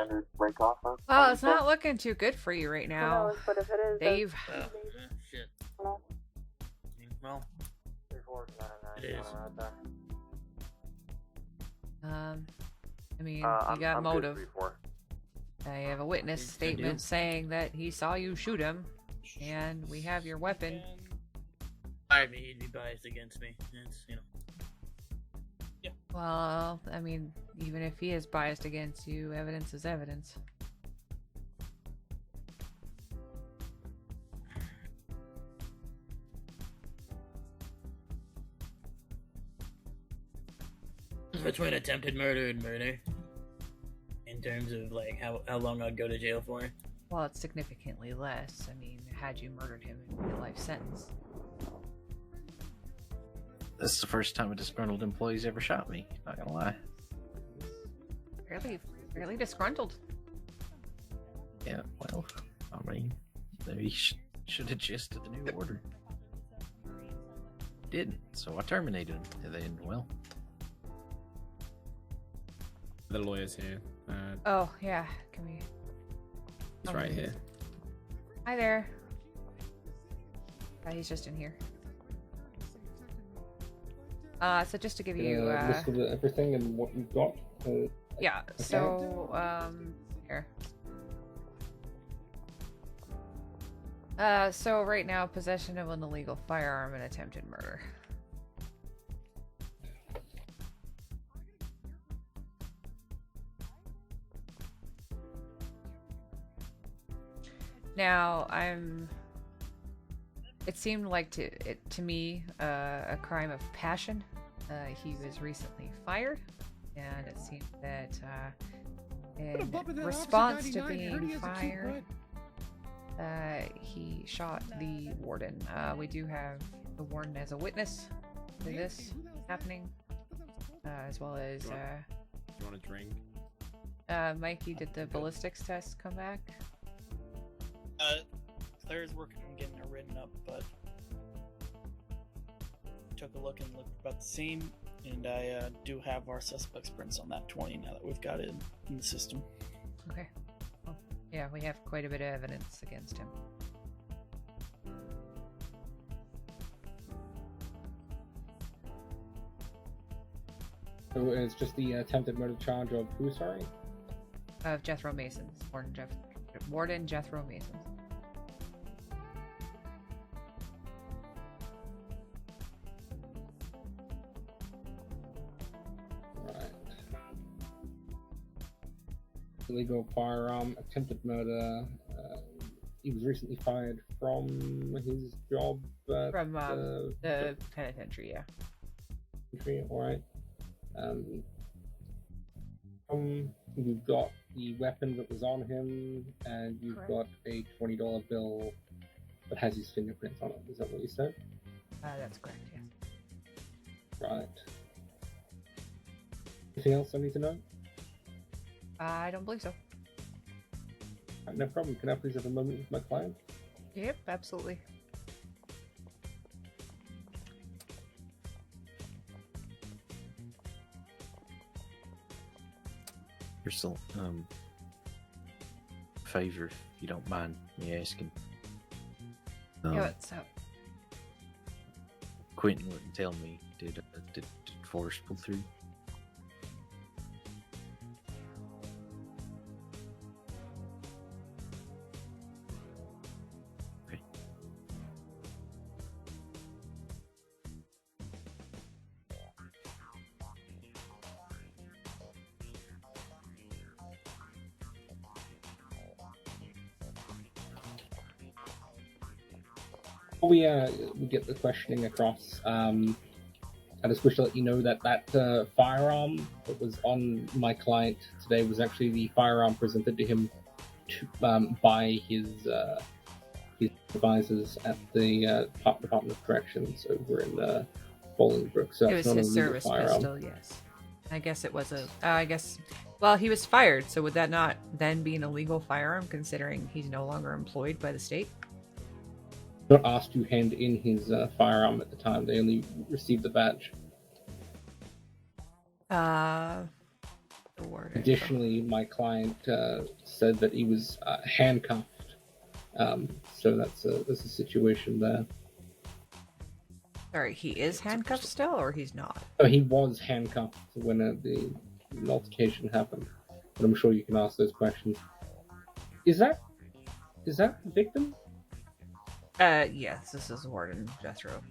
trying to break off of. Well, it's not looking too good for you right now. Who knows, but if it is, Dave. Shit. No. Well, it is. I mean, you got I'm motive. good, 3-4. I have a witness statement saying that he saw you shoot him, and we have your weapon. I mean, he'd be biased against me. It's, you know. Yeah. Well, I mean, even if he is biased against you, evidence is evidence. Between attempted murder and murder, in terms of like how long I'd go to jail for. Well, it's significantly less. I mean, had you murdered him, it would be a life sentence. This is the first time a disgruntled employee's ever shot me. Not gonna lie. Fairly disgruntled. Yeah, well, I mean, they should have just did the new order. Didn't, so I terminated him. And then, well, The lawyer's here. Oh, yeah. Can we... He's right here. Hi there. He's just in here. So just to give you list of everything and what you've got. yeah. Okay. So here. So right now, possession of an illegal firearm and attempted murder. Now, it seemed like to me a crime of passion. He was recently fired, and it seemed that in response to being fired, he shot the warden. We do have the warden as a witness to this happening, as well as You want a drink? Mikey, did the ballistics test come back? Claire's working on getting it written up, but took a look and looked about the same, and I do have our suspect's prints on that 20 now that we've got it in the system. Okay. Well, yeah, we have quite a bit of evidence against him. So it's just the attempted murder charge of who, sorry? Of Jethro Masons. Warden Jethro Masons. Right. Illegal firearm, attempted murder. He was recently fired from his job at From the penitentiary, yeah. country. Alright. You've got the weapon that was on him, and you've got a $20 bill that has his fingerprints on it. Is that what you said? That's correct, yes. Right. Anything else I need to know? I don't believe so. Right, no problem. Can I please have a moment with my client? Yep, absolutely. you're still, favor, if you don't mind me asking. Yeah, what's up? Quentin wouldn't tell me. Did Forrest pull through? Okay. Before we get the questioning across, I just wish to let you know that that firearm that was on my client today was actually the firearm presented to him by his advisors at the Department of Corrections over in Bolingbrook. So It was his service pistol, yes. I guess it was well, he was fired, so would that not then be an illegal firearm considering he's no longer employed by the state? Not asked to hand in his firearm at the time. They only received the badge. The warden. Additionally, my client said that he was handcuffed. So that's a situation there. Sorry, he is handcuffed still, or he's not? Oh, he was handcuffed when the altercation happened. But I'm sure you can ask those questions. Is that the victim? Yes, this is Warden Jethro.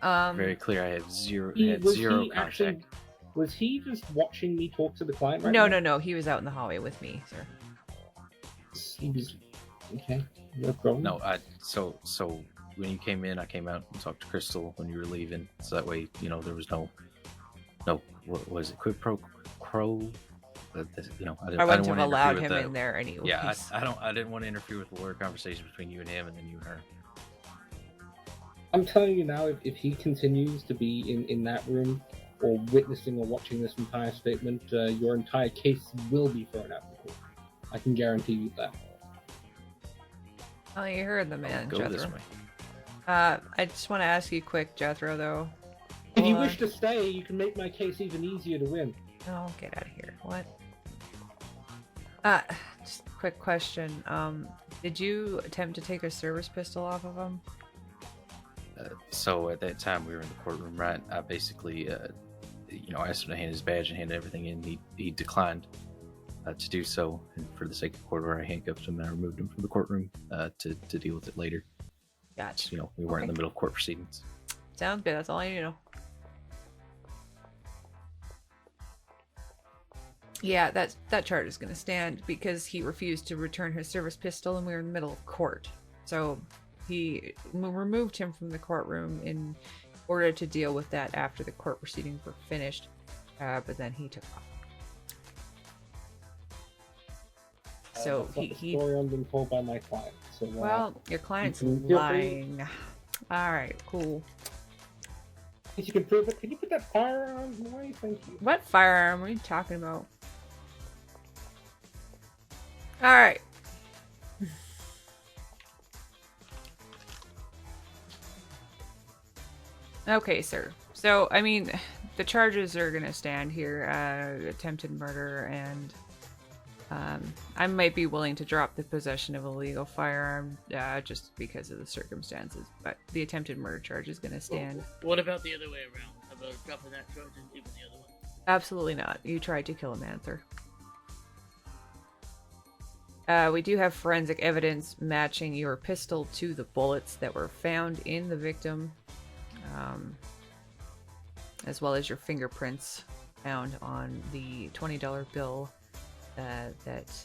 Very clear. I have zero contact. Actually, was he just watching me talk to the client right No, now? no. He was out in the hallway with me, sir. He was... Okay, no problem. No, so when you came in, I came out and talked to Crystal when you were leaving, so that way, you know, there was no, what was it, quid pro quo? You know, I wouldn't have want to allowed interfere him with in there anyways. Yeah, I didn't want to interfere with the lawyer conversation between you and him, and then you and her. I'm telling you now, if he continues to be in that room, or witnessing or watching this entire statement, your entire case will be thrown out of court. I can guarantee you that. Oh, you heard the man, Go Jethro. this way. I just want to ask you quick, Jethro, though. If you wish to stay, you can make my case even easier to win. Oh, get out of here. What? Just a quick question. Did you attempt to take a service pistol off of him? So at that time, we were in the courtroom, right? I basically, asked him to hand his badge and hand everything in. He declined to do so, and for the sake of court order, I handcuffed him and I removed him from the courtroom to deal with it later. Gotcha. You know, we weren't in the middle of court proceedings. Sounds good. That's all I need to know. Yeah, that charge is going to stand because he refused to return his service pistol and we were in the middle of court. So he removed him from the courtroom in order to deal with that after the court proceedings were finished. But then he took off. So That's not the story I'm being told by my client. So, well, your client's you can feel lying. All right, cool. if you can prove it, can you put that firearm away? Thank you. What firearm are you talking about? All right. Okay, sir. So, I mean, the charges are gonna stand here. Attempted murder and... I might be willing to drop the possession of a legal firearm just because of the circumstances, but the attempted murder charge is going to stand. What about the other way around? How about dropping that charge and leaving the other one? Absolutely not. You tried to kill a man, sir. We do have forensic evidence matching your pistol to the bullets that were found in the victim, as well as your fingerprints found on the $20 bill that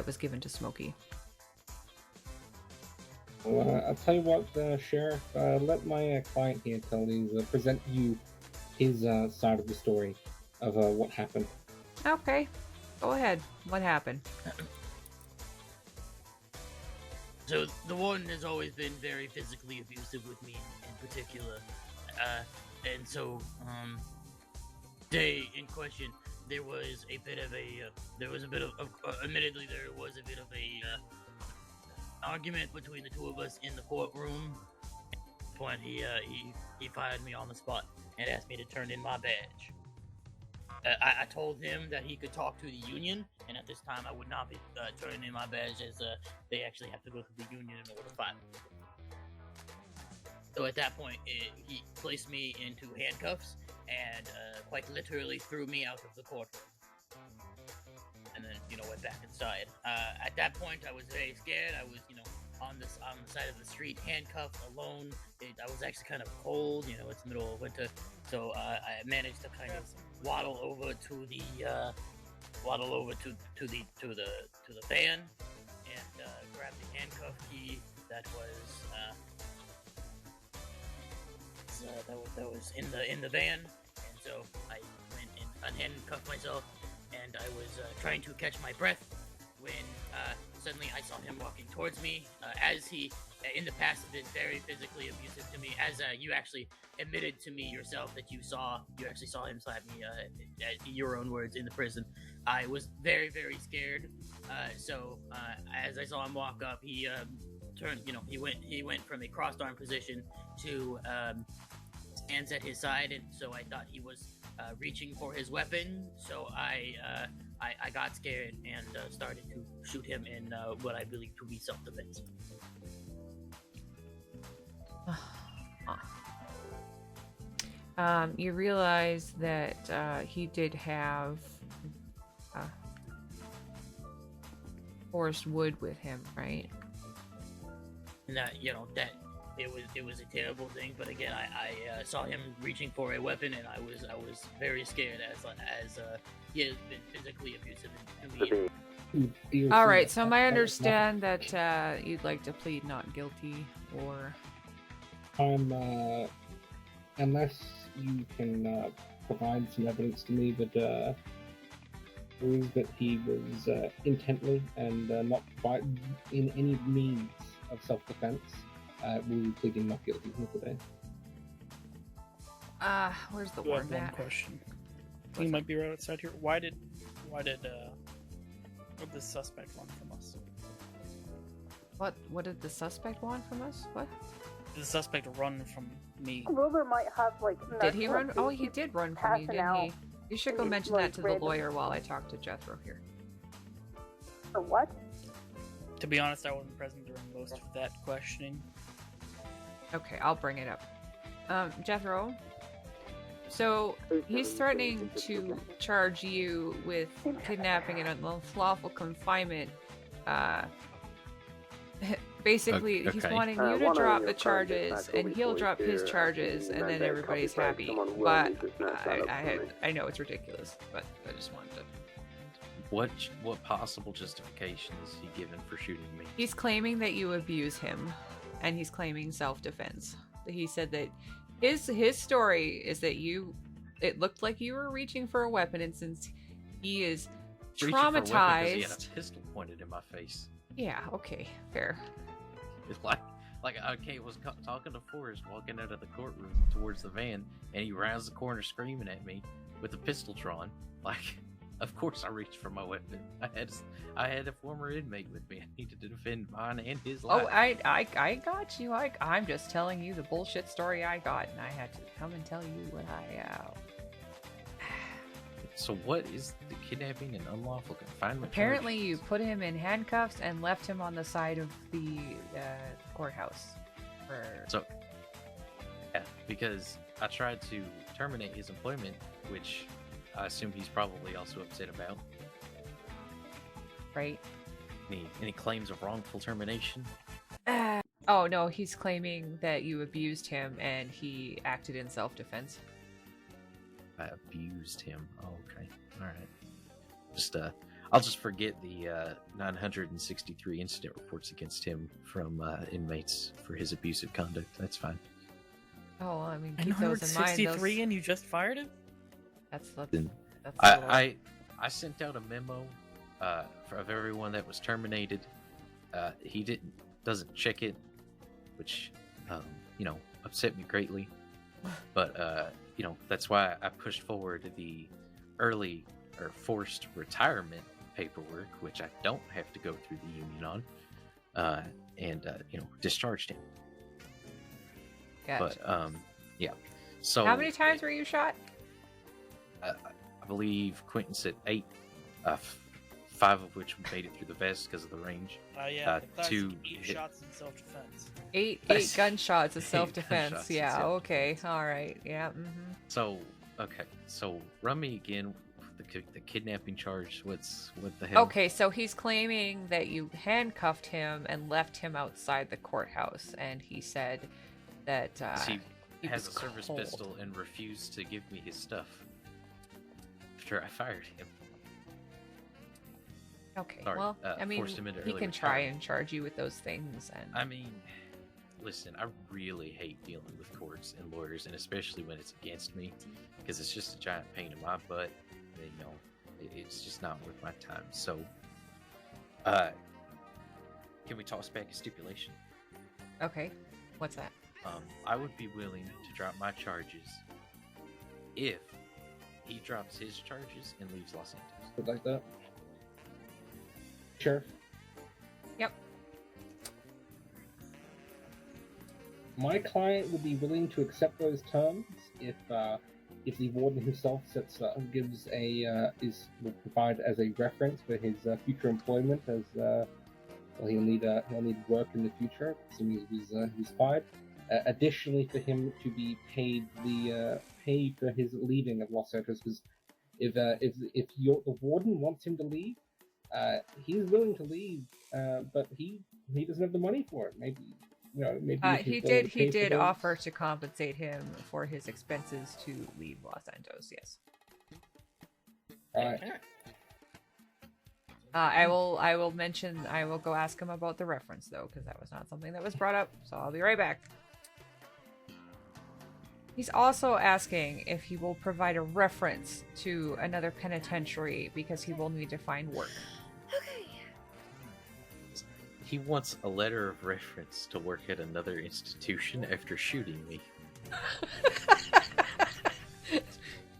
was given to Smokey. Well, I'll tell you what, Sheriff, let my client here present you his side of the story of what happened. Okay, go ahead. What happened? So the warden has always been very physically abusive with me in particular, and so day in question, there was a bit of admittedly there was a bit of a argument between the two of us in the courtroom. At the point he fired me on the spot and asked me to turn in my badge. I told him that he could talk to the union, and at this time I would not be turning in my badge as they actually have to go through the union in order to fire me. So at that point, he placed me into handcuffs and quite literally threw me out of the courtroom. And then, went back inside. At that point, I was very scared. I was, on the side of the street, handcuffed, alone. I was actually kind of cold. It's the middle of winter, so I managed to kind of waddle over to the van and grab the handcuff key that was in the van, and so I went and unhandcuffed myself, and I was trying to catch my breath when suddenly I saw him walking towards me. As he, in the past, had been very physically abusive to me, as you actually admitted to me yourself that you actually saw him slap me, in your own words, in the prison. I was very, very scared. So as I saw him walk up, he turned. He went from a crossed arm position to hands at his side, and so I thought he was reaching for his weapon, so I got scared and started to shoot him in what I believe to be self-defense. You realize that he did have forest wood with him, right? And that that it was a terrible thing. But again, I saw him reaching for a weapon, and I was very scared as he has been physically abusive to me. All right. So I understand that you'd like to plead not guilty, or unless you can provide some evidence to me that proves that he was intently and not in any means of self-defense, we'll be pleading not guilty here today. where's the I have warden one at? question. He might be right outside here. Why did the suspect run from us? What did the suspect want from us? What? Did the suspect run from me? Wilbur might have like. Did he run? Oh, he did run from you, passing didn't he? out. You should go It's mention like that to the random. lawyer while I talk to Jethro here. For what? To be honest, I wasn't present during most of that questioning. Okay, I'll bring it up. Jethro. So he's threatening to charge you with kidnapping and unlawful confinement. Basically, he's Okay. wanting you to drop the charges, and he'll drop his charges, and then everybody's happy. But I know it's ridiculous, but I just wanted to. What possible justification is he given for shooting me? He's claiming that you abuse him, and he's claiming self-defense. He said that his story is that it looked like you were reaching for a weapon, and since he is Reaching for a weapon 'cause traumatized. he had a pistol pointed in my face. Yeah, okay, fair. It's like okay, was talking to Forrest walking out of the courtroom towards the van, and he rounds the corner screaming at me with a pistol drawn. Like, of course I reached for my weapon. I had a former inmate with me. I needed to defend mine and his life. Oh, I got you. I'm just telling you the bullshit story I got, and I had to come and tell you what I. So what is the kidnapping and unlawful confinement? Apparently, charges? you put him in handcuffs and left him on the side of the courthouse. Yeah, because I tried to terminate his employment, which I assume he's probably also upset about. Right? Any claims of wrongful termination? Oh no, he's claiming that you abused him and he acted in self-defense. I abused him. Oh, okay. All right. I'll just forget the 963 incident reports against him from inmates for his abusive conduct. That's fine. Oh, well, I mean, keep those in mind. 963 and you just fired him? That's Then a little- I sent out a memo of everyone that was terminated. He doesn't check it, which upset me greatly. But that's why I pushed forward the early or forced retirement paperwork, which I don't have to go through the union on, and discharged him. Gotcha. But yeah. So How many times were you shot? I believe Quentin said 8, 5 of which made it through the vest because of the range. Yeah. That's 2 8 hit. shots in self-defense. Eight That's- gunshots of 8 self-defense. gunshots, Yeah. yeah. Okay. All right. Yeah. Mm-hmm. So okay, so run me again the kidnapping charge. What the hell? Okay, so he's claiming that you handcuffed him and left him outside the courthouse, and he said that He he has a was service cold. pistol and refused to give me his stuff after I fired him. Okay, Sorry, well, I mean, forced him into he early can try retirement. and charge you with those things, and I mean, listen, I really hate dealing with courts and lawyers, and especially when it's against me, because it's just a giant pain in my butt. And, it's just not worth my time. So, can we toss back a stipulation? okay, what's that? I would be willing to drop my charges if he drops his charges and leaves Los Santos. Something like that. Sheriff? Yep. My client would be willing to accept those terms if if the warden himself gives will provide as a reference for his future employment, as well, he'll need work in the future, assuming he's fired. Additionally, for him to be paid for his leaving of Los Santos, because if the warden wants him to leave, he's willing to leave, but he doesn't have the money for it. Maybe he did offer to compensate him for his expenses to leave Los Santos. Yes. All right. I will go ask him about the reference though, because that was not something that was brought up. So I'll be right back. He's also asking if he will provide a reference to another penitentiary because he will need to find work. Okay. He wants a letter of reference to work at another institution after shooting me.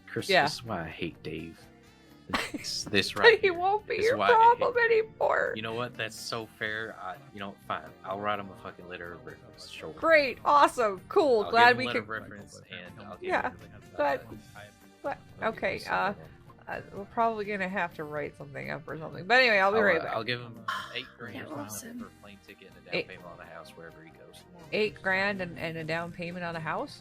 Chris, Yeah. this is why I hate Dave. This But right he here won't be is your why I hate problem anymore. You know what? That's so fair. Fine. I'll write him a fucking letter of reference. Sure. Great, awesome, cool. I'll Glad give him we a letter could. of reference, and I'll give Yeah, him, but I'll give okay. him We're probably gonna have to write something up or something. But anyway, I'll be right back. I'll give him $8 grand Awesome. for a plane ticket and a down Eight- payment on a house wherever he goes. $8,000 and a down payment on a house.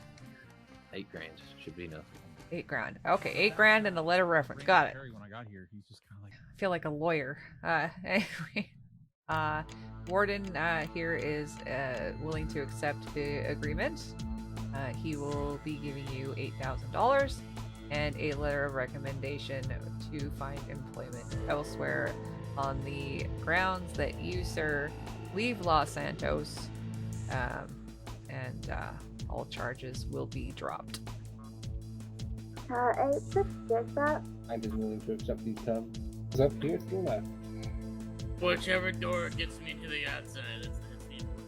$8 grand should be enough. $8,000. Okay, $8,000 and a letter of reference. Got it. When I got here, he's just kind of like, I feel like a lawyer. Anyway, Warden here is willing to accept the agreement. He will be giving you $8,000 and a letter of recommendation to find employment elsewhere on the grounds that you, sir, leave Los Santos, and all charges will be dropped. I suggest that. I'm just willing to accept these terms. Is that clear still there? Whichever door gets me to the outside, that's the important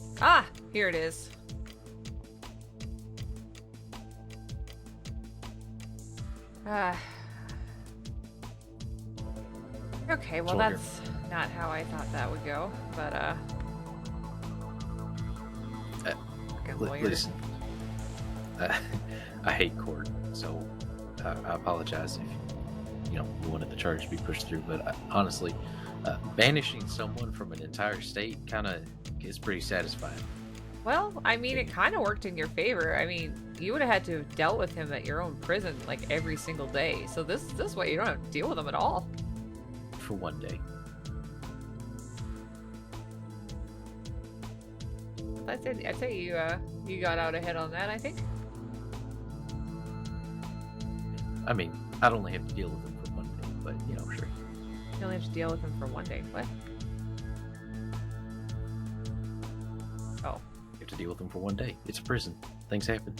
one. Ah, here it is. Okay, well Soldier. that's not how I thought that would go, but fucking lawyer. Listen, I hate court, so I apologize if you wanted the charge to be pushed through. But honestly, banishing someone from an entire state kind of is pretty satisfying. Well, I mean, it kind of worked in your favor. I mean, you would have had to have dealt with him at your own prison like every single day. So this way, you don't have to deal with him at all. For one day. I'd say you got out ahead on that. I think. I mean, I'd only have to deal with him for one day, but sure. You only have to deal with him for one day. What? Oh. You have to deal with him for one day. It's a prison. Things happen.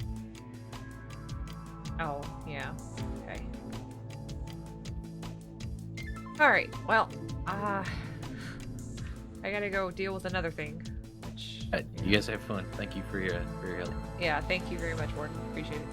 Oh, yeah. Okay. Alright, well, I gotta go deal with another thing. Which You guys have fun. Thank you for your help. yeah, thank you very much, Warden. Appreciate it.